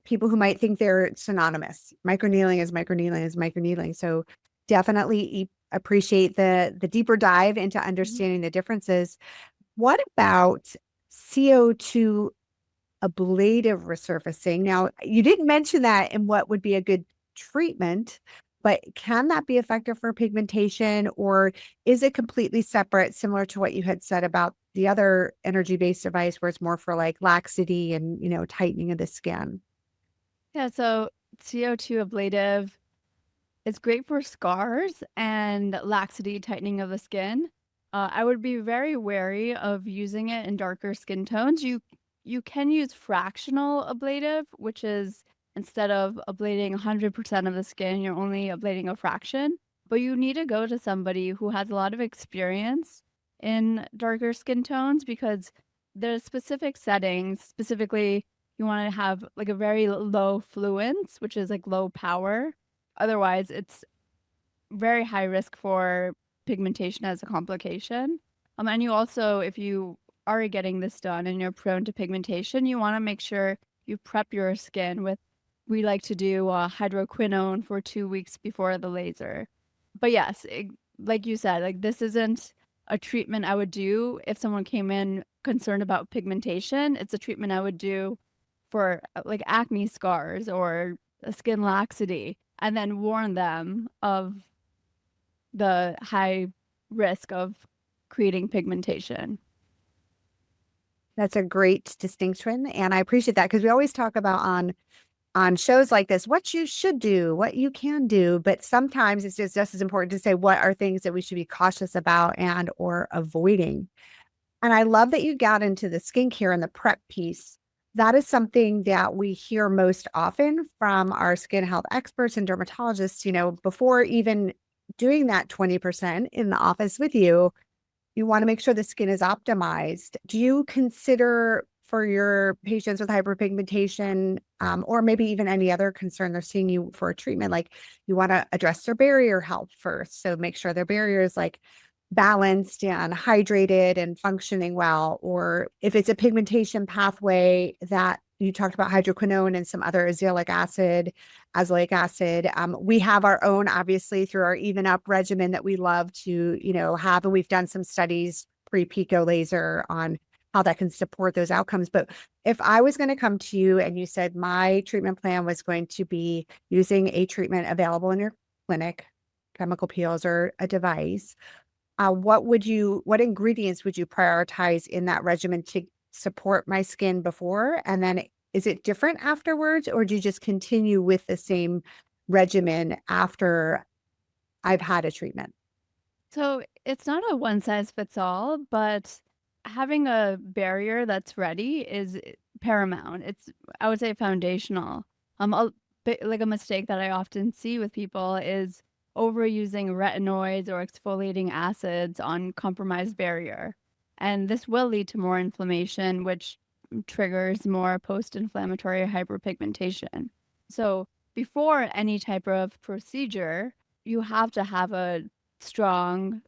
people who might think they're synonymous. Microneedling is microneedling is microneedling. So definitely appreciate the deeper dive into Mhm. understanding the differences. What about CO2 ablative resurfacing? Now, you didn't mention that in what would be a good treatment, but can that be effective for pigmentation, or is it completely separate, similar to what you had said about the other energy-based device where it's more for like laxity and, tightening of the skin? Yeah, so CO2 ablative is great for scars and laxity tightening of the skin. I would be very wary of using it in darker skin tones. You can use fractional ablative, which is instead of ablating 100% of the skin, you're only ablating a fraction. But you need to go to somebody who has a lot of experience in darker skin tones because there's specific settings. Specifically, you want to have like a very low fluence, which is like low power. Otherwise, it's very high risk for pigmentation as a complication. And you also, if you are getting this done and you're prone to pigmentation, you want to make sure you prep your skin with, we like to do hydroquinone for 2 weeks before the laser. But yes, like you said, like this isn't a treatment I would do if someone came in concerned about pigmentation. It's a treatment I would do for like acne scars or a skin laxity and then warn them of the high risk of creating pigmentation. That's a great distinction, and I appreciate that because we always talk about on shows like this what you should do, what you can do, but sometimes it's just as important to say what are things that we should be cautious about and or avoiding. And I love that you got into the skincare and the prep piece. That is something that we hear most often from our skin health experts and dermatologists, before even doing that 20% in the office with you. You want to make sure the skin is optimized. Do you consider for your patients with hyperpigmentation, or maybe even any other concern they're seeing you for a treatment, like you want to address their barrier health first? So make sure their barrier is like balanced and hydrated and functioning well. Or if it's a pigmentation pathway that you talked about hydroquinone and some other azelaic acid. We have our own, obviously, through our Even Up regimen that we love to, have. And we've done some studies pre-pico laser on how that can support those outcomes. But if I was going to come to you and you said my treatment plan was going to be using a treatment available in your clinic, chemical peels or a device, what ingredients would you prioritize in that regimen to support my skin before? And then is it different afterwards, or do you just continue with the same regimen after I've had a treatment? So it's not a one size fits all, but having a barrier that's ready is paramount. It's, I would say, foundational. Like a mistake that I often see with people is overusing retinoids or exfoliating acids on compromised barrier. And this will lead to more inflammation, which triggers more post-inflammatory hyperpigmentation. So before any type of procedure, you have to have a strong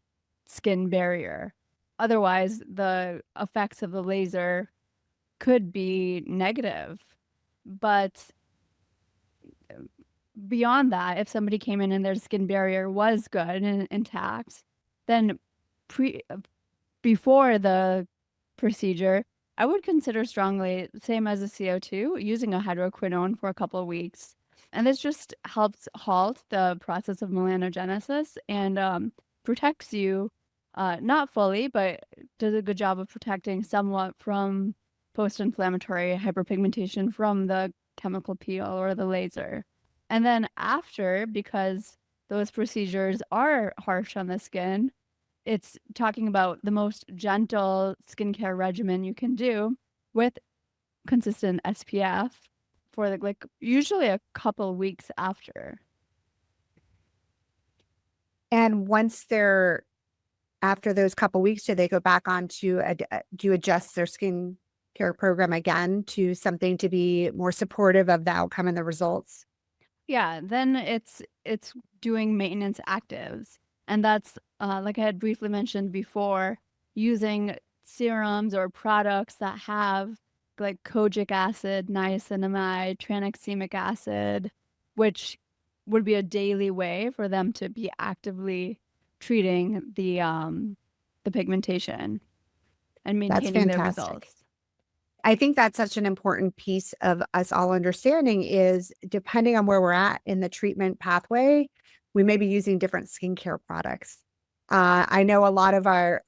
skin barrier. Otherwise, the effects of the laser could be negative. But beyond that, if somebody came in and their skin barrier was good and intact, then pre before the procedure, I would consider strongly, same as a CO2, using a hydroquinone for a couple of weeks. And this just helps halt the process of melanogenesis and protects you, not fully, but does a good job of protecting somewhat from post-inflammatory hyperpigmentation from the chemical peel or the laser. And then after, because those procedures are harsh on the skin, it's talking about the most gentle skincare regimen you can do with consistent SPF for like usually a couple weeks after. And once they're after those couple weeks, do they go back on to do you adjust their skin care program again to something to be more supportive of the outcome and the results? Yeah, then it's doing maintenance actives. And that's like I had briefly mentioned before, using serums or products that have like kojic acid, niacinamide, tranexamic acid, which would be a daily way for them to be actively treating the pigmentation and That's maintaining their fantastic. results. I think that's such an important piece of us all understanding is depending on where we're at in the treatment pathway, we may be using different skincare products. I know a lot of our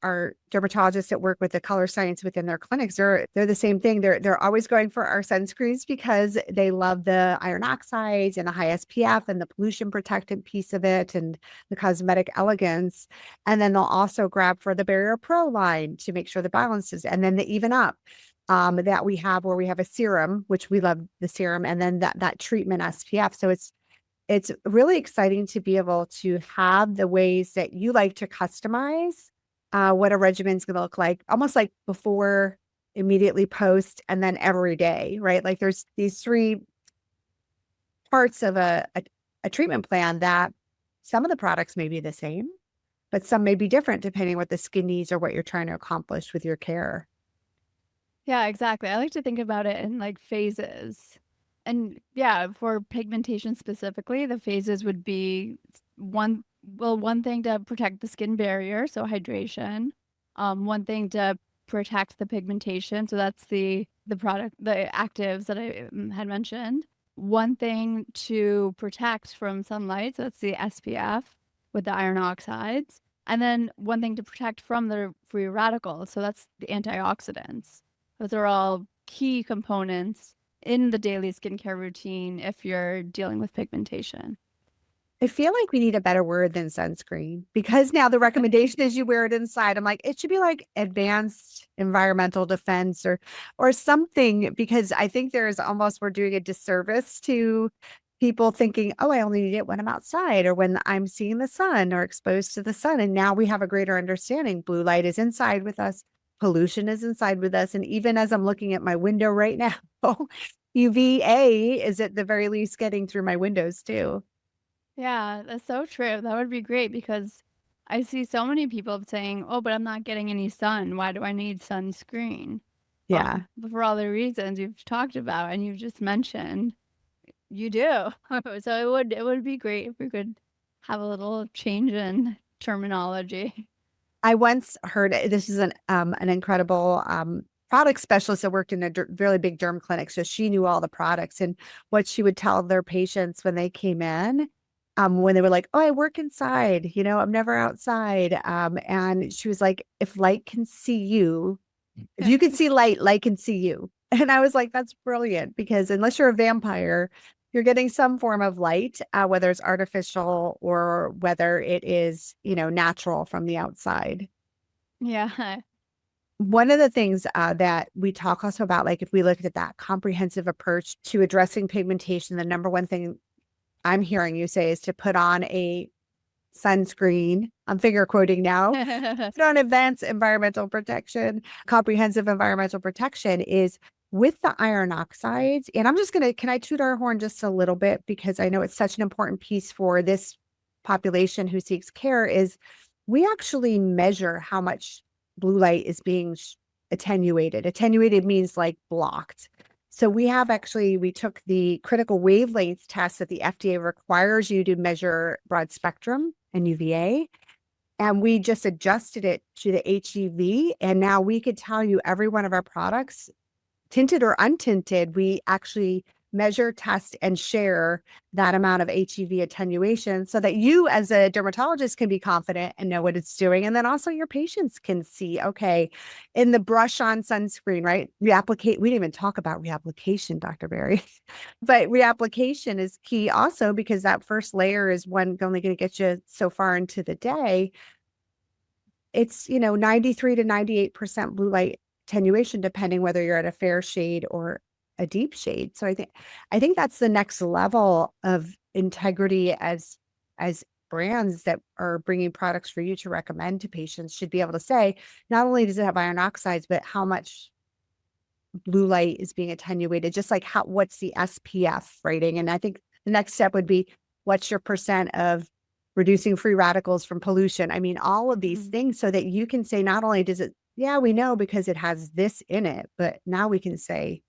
dermatologists that work with the Colorescience within their clinics, they're the same thing. They're always going for our sunscreens because they love the iron oxides and the high SPF and the pollution protectant piece of it and the cosmetic elegance. And then they'll also grab for the Barrier Pro line to make sure the balance is, and then the Even Up that we have where we have a serum, which we love the serum, and then that treatment SPF. So it's really exciting to be able to have the ways that you like to customize what a regimen's going to look like, almost like before, immediately post, and then every day, right? Like there's these three parts of a treatment plan that some of the products may be the same, but some may be different depending what the skin needs or what you're trying to accomplish with your care. Yeah, exactly. I like to think about it in like phases. And yeah, for pigmentation specifically, the phases would be one, well, one thing to protect the skin barrier, so hydration. One thing to protect the pigmentation, so that's the product, the actives that I had mentioned. One thing to protect from sunlight, so that's the SPF with the iron oxides. And then one thing to protect from the free radicals, so that's the antioxidants. Those are all key components in the daily skincare routine if you're dealing with pigmentation. I feel like we need a better word than sunscreen because now the recommendation is you wear it inside. I'm like, it should be like advanced environmental defense or something, because I think there's almost we're doing a disservice to people thinking, oh, I only need it when I'm outside or when I'm seeing the sun or exposed to the sun. And now we have a greater understanding. Blue light is inside with us, pollution is inside with us. And even as I'm looking at my window right now, UVA is at the very least getting through my windows too. Yeah, that's so true. That would be great because I see so many people saying, "Oh, but I'm not getting any sun. Why do I need sunscreen?" Yeah. But for all the reasons you've talked about and you've just mentioned, you do. So it would be great if we could have a little change in terminology. I once heard this is an incredible product specialist that worked in a really big derm clinic. So she knew all the products and what she would tell their patients when they came in, when they were like, "Oh, I work inside, I'm never outside." And she was like, "If light can see you, if you can see light, light can see you." And I was like, "That's brilliant because unless you're a vampire, you're getting some form of light, whether it's artificial or whether it is, natural from the outside. Yeah. One of the things that we talk also about, like if we looked at that comprehensive approach to addressing pigmentation, the number one thing I'm hearing you say is to put on a sunscreen. I'm finger quoting now. Put on advanced environmental protection, comprehensive environmental protection is with the iron oxides. And I'm just going to, can I toot our horn just a little bit? Because I know it's such an important piece for this population who seeks care is we actually measure how much blue light is being attenuated. Attenuated means like blocked. So we took the critical wavelength test that the FDA requires you to measure broad spectrum and UVA. And we just adjusted it to the HEV. And now we could tell you every one of our products, tinted or untinted, we actually measure, test, and share that amount of HEV attenuation so that you as a dermatologist can be confident and know what it's doing. And then also your patients can see, okay, in the brush on sunscreen, right? We didn't even talk about reapplication, Dr. Berry, but reapplication is key also because that first layer is only going to get you so far into the day. It's, 93 to 98% blue light attenuation, depending whether you're at a fair shade or a deep shade. So I think that's the next level of integrity as brands that are bringing products for you to recommend to patients should be able to say, not only does it have iron oxides, but how much blue light is being attenuated, just like what's the SPF rating. And I think the next step would be what's your percent of reducing free radicals from pollution. I mean, all of these things so that you can say, not only does it, yeah, we know because it has this in it, but now we can say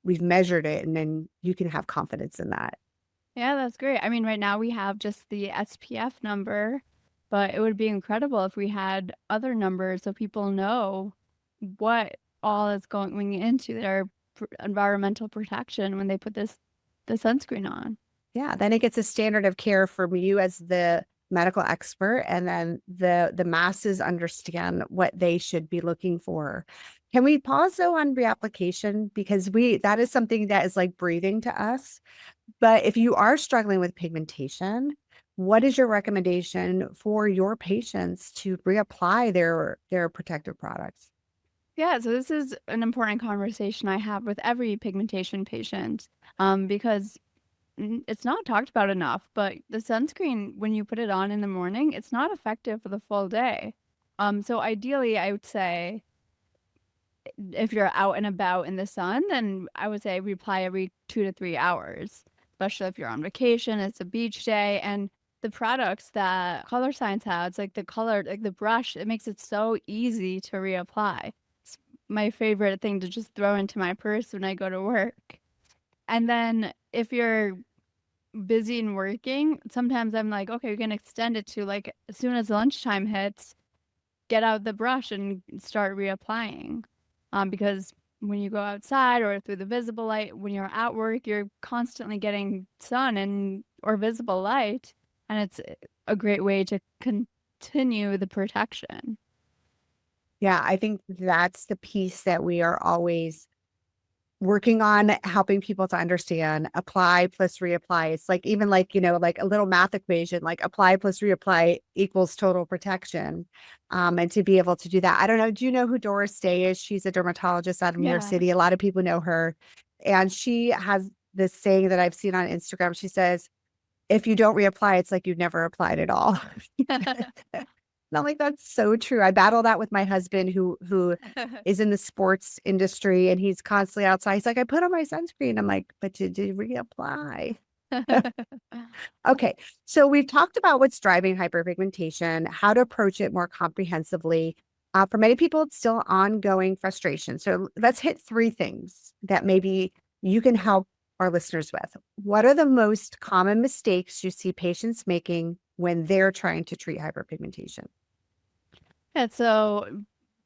we've measured it and then you can have confidence in that. Yeah, that's great. I mean, right now we have just the SPF number, but it would be incredible if we had other numbers so people know what all is going into their environmental protection when they put the sunscreen on. Yeah, then it gets a standard of care from you as the medical expert, and then the masses understand what they should be looking for. Can we pause though on reapplication because that is something that is like breathing to us. But if you are struggling with pigmentation, what is your recommendation for your patients to reapply their protective products? Yeah, so this is an important conversation I have with every pigmentation patient, because it's not talked about enough, but the sunscreen, when you put it on in the morning, it's not effective for the full day. So ideally, I would say if you're out and about in the sun, then I would say reapply every 2 to 3 hours, especially if you're on vacation, it's a beach day, and the products that Colorescience has, like the color, like the brush, it makes it so easy to reapply. It's my favorite thing to just throw into my purse when I go to work. And then if you're busy and working, sometimes I'm like, okay, we can extend it to like as soon as lunchtime hits, get out the brush and start reapplying. Because when you go outside or through the visible light, when you're at work, you're constantly getting sun and or visible light, and it's a great way to continue the protection. Yeah, I think that's the piece that we are always working on helping people to understand apply plus reapply. It's like even like, like a little math equation, like apply plus reapply equals total protection. And to be able to do that. I don't know. Do you know who Doris Day is? She's a dermatologist out of New York Yeah. City. A lot of people know her. And she has this saying that I've seen on Instagram. She says, if you don't reapply, it's like you've never applied at all. And I'm like, that's so true. I battle that with my husband who is in the sports industry and he's constantly outside. He's like, I put on my sunscreen. I'm like, but you did reapply. Okay. So we've talked about what's driving hyperpigmentation, how to approach it more comprehensively. For many people, it's still ongoing frustration. So let's hit three things that maybe you can help our listeners with. What are the most common mistakes you see patients making when they're trying to treat hyperpigmentation? Yeah, so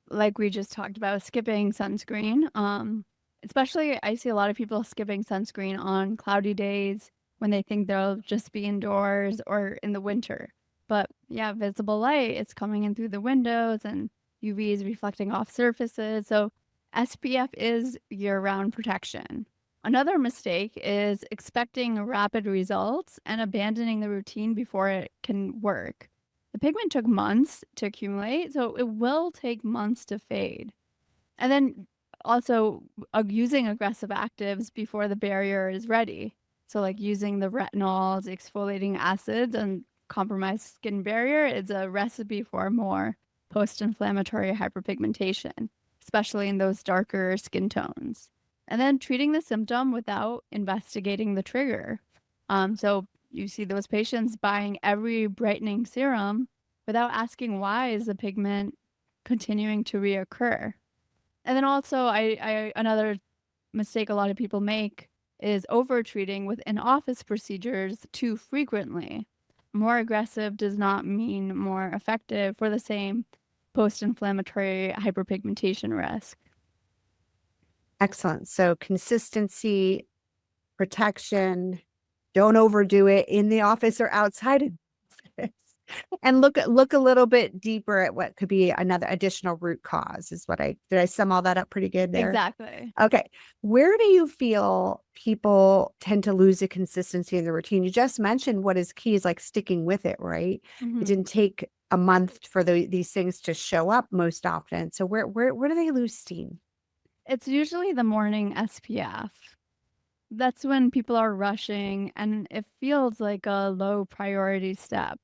like we just talked about, skipping sunscreen. Especially I see a lot of people skipping sunscreen on cloudy days when they think they'll just be indoors or in the winter. But yeah, visible light, it's coming in through the windows and UV is reflecting off surfaces. So SPF is year-round protection. Another mistake is expecting rapid results and abandoning the routine before it can work. The pigment took months to accumulate, so it will take months to fade. And then also using aggressive actives before the barrier is ready. So, like using the retinols, exfoliating acids, and compromised skin barrier is a recipe for more post inflammatory hyperpigmentation, especially in those darker skin tones. And then treating the symptom without investigating the trigger. So, you see those patients buying every brightening serum without asking why is the pigment continuing to reoccur. And then also, I another mistake a lot of people make is over-treating with in-office procedures too frequently. More aggressive does not mean more effective for the same post-inflammatory hyperpigmentation risk. Excellent. So consistency, protection, don't overdo it in the office or outside of the office. And look a little bit deeper at what could be another additional root cause is what did I sum all that up pretty good there? Exactly. Okay. Where do you feel people tend to lose the consistency in the routine? You just mentioned what is key is like sticking with it, right? It Mhm. didn't take a month for these things to show up most often. So where do they lose steam? It's usually the morning SPF. That's when people are rushing and it feels like a low priority step.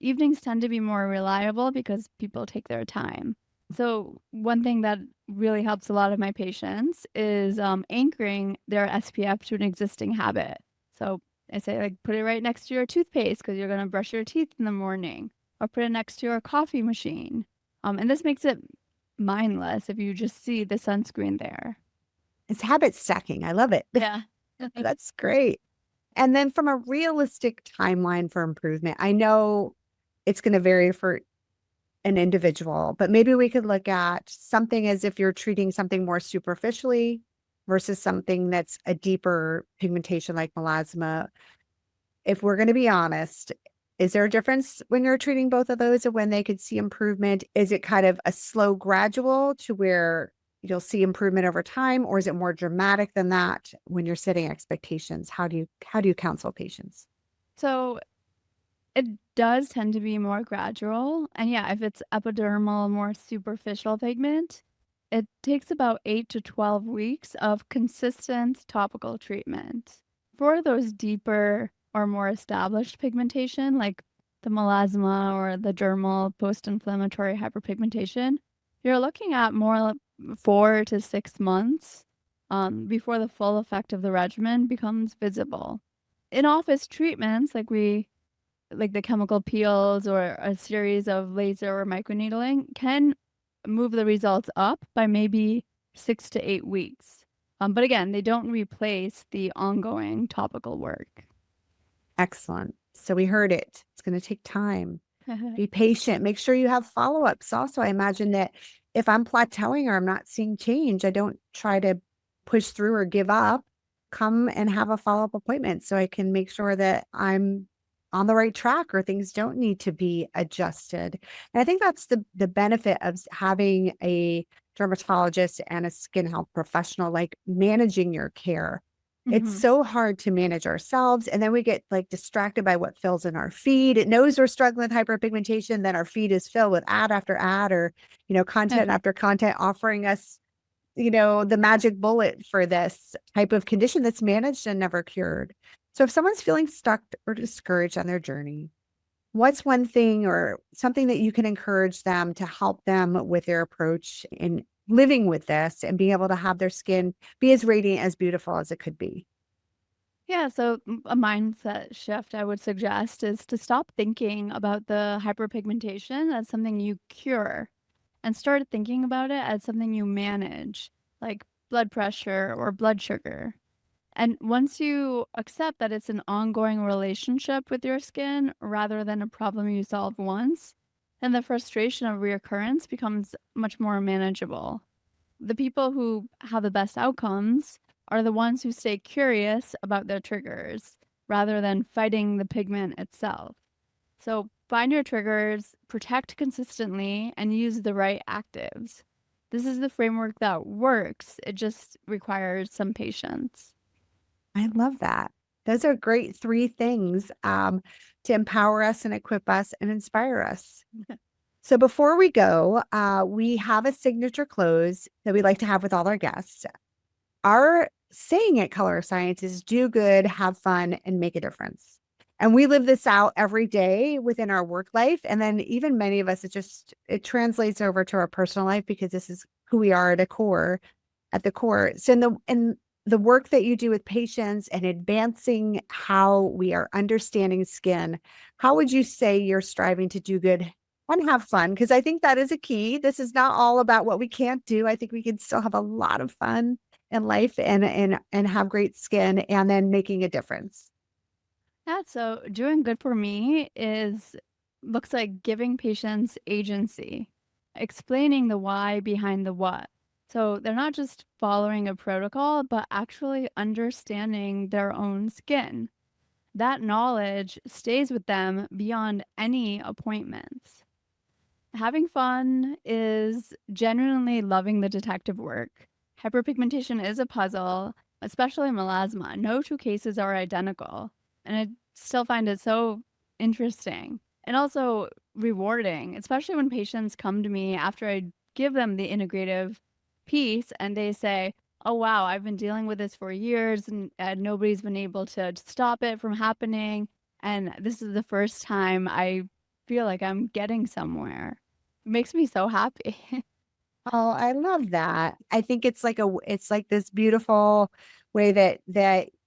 Evenings tend to be more reliable because people take their time. So, one thing that really helps a lot of my patients is anchoring their SPF to an existing habit. So, I say, like, put it right next to your toothpaste because you're going to brush your teeth in the morning, or put it next to your coffee machine. And this makes it mindless if you just see the sunscreen there. It's habit stacking. I love it. Yeah. That's great. And then from a realistic timeline for improvement, I know it's going to vary for an individual, but maybe we could look at something as if you're treating something more superficially versus something that's a deeper pigmentation like melasma. If we're going to be honest, is there a difference when you're treating both of those and when they could see improvement? Is it kind of a slow gradual to where you'll see improvement over time, or is it more dramatic than that when you're setting expectations? How do you counsel patients? So, it does tend to be more gradual, and yeah, if it's epidermal, more superficial pigment, it takes about 8 to 12 weeks of consistent topical treatment. For those deeper or more established pigmentation, like the melasma or the dermal post-inflammatory hyperpigmentation, you're looking at more like 4 to 6 months before the full effect of the regimen becomes visible. In office treatments, like the chemical peels or a series of laser or microneedling can move the results up by maybe 6 to 8 weeks. But again, they don't replace the ongoing topical work. Excellent. So we heard it. It's going to take time. Be patient. Make sure you have follow-ups. Also, I imagine that if I'm plateauing or I'm not seeing change, I don't try to push through or give up. Come and have a follow-up appointment so I can make sure that I'm on the right track or things don't need to be adjusted. And I think that's the benefit of having a dermatologist and a skin health professional, like managing your care. It's Mhm. so hard to manage ourselves, and then we get, like, distracted by what fills in our feed. It knows we're struggling with hyperpigmentation, then our feed is filled with ad after ad or, content after content offering us, the magic bullet for this type of condition that's managed and never cured. So if someone's feeling stuck or discouraged on their journey, what's one thing or something that you can encourage them to help them with their approach in living with this and being able to have their skin be as radiant, as beautiful as it could be? Yeah, so a mindset shift I would suggest is to stop thinking about the hyperpigmentation as something you cure and start thinking about it as something you manage, like blood pressure or blood sugar. And once you accept that it's an ongoing relationship with your skin rather than a problem you solve once, then the frustration of reoccurrence becomes much more manageable. The people who have the best outcomes are the ones who stay curious about their triggers rather than fighting the pigment itself. So find your triggers, protect consistently, and use the right actives. This is the framework that works. It just requires some patience. I love that. Those are great 3 things, to empower us and equip us and inspire us. So before we go, we have a signature close that we like to have with all our guests. Our saying at Colorescience is do good, have fun, and make a difference. And we live this out every day within our work life. And then even many of us, it translates over to our personal life because this is who we are at the core. So in the work that you do with patients and advancing how we are understanding skin, how would you say you're striving to do good and have fun? Because I think that is a key. This is not all about what we can't do. I think we can still have a lot of fun in life and have great skin and then making a difference. Yeah, so doing good for me is looks like giving patients agency, explaining the why behind the what. So they're not just following a protocol, but actually understanding their own skin. That knowledge stays with them beyond any appointments. Having fun is genuinely loving the detective work. Hyperpigmentation is a puzzle, especially melasma. No two cases are identical. And I still find it so interesting and also rewarding, especially when patients come to me after I give them the integrative piece and they say, "Oh, wow, I've been dealing with this for years and nobody's been able to stop it from happening. And this is the first time I feel like I'm getting somewhere." Makes me so happy. Oh, I love that. I think it's like this beautiful way that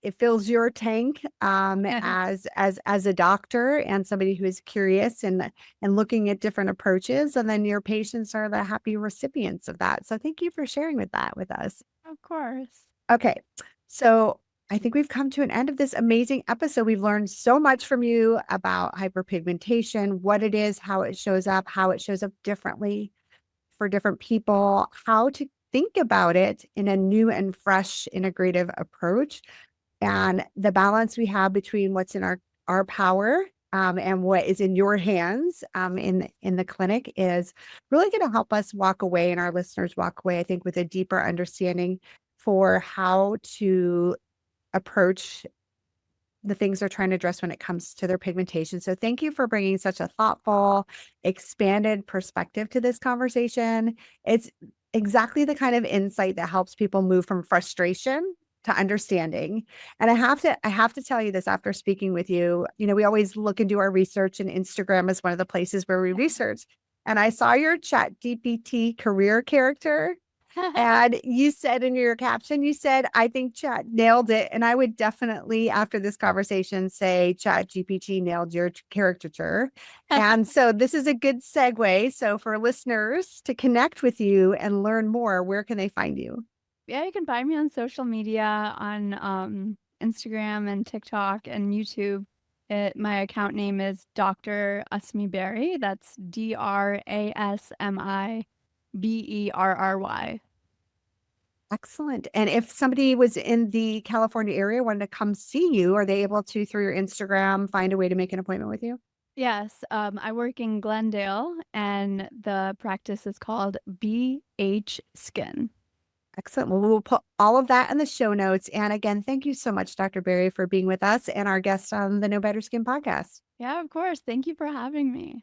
it fills your tank, as a doctor and somebody who is curious and looking at different approaches, and then your patients are the happy recipients of that. So thank you for sharing with that with us. Of course. Okay. So I think we've come to an end of this amazing episode. We've learned so much from you about hyperpigmentation, what it is, how it shows up differently for different people, how to think about it in a new and fresh integrative approach, and the balance we have between what's in our power, and what is in your hands, in the clinic is really going to help us walk away and our listeners walk away, I think, with a deeper understanding for how to approach the things they're trying to address when it comes to their pigmentation. So thank you for bringing such a thoughtful, expanded perspective to this conversation. It's exactly the kind of insight that helps people move from frustration to understanding. And I have to tell you this after speaking with you. We always look and do our research, and Instagram is one of the places where we research. And I saw your Chat GPT career character, and you said in your caption, you said, I think Chat nailed it. And I would definitely, after this conversation, say Chat GPT nailed your caricature. And so this is a good segue. So for listeners to connect with you and learn more, where can they find you? Yeah, you can find me on social media on Instagram and TikTok and YouTube. My account name is Dr. Asmi Berry. That's DrAsmiBerry. Excellent. And if somebody was in the California area, wanted to come see you, are they able to, through your Instagram, find a way to make an appointment with you? Yes, I work in Glendale, and the practice is called BH Skin. Excellent. Well, we'll put all of that in the show notes. And again, thank you so much, Dr. Berry, for being with us and our guest on the No Better Skin podcast. Yeah, of course. Thank you for having me.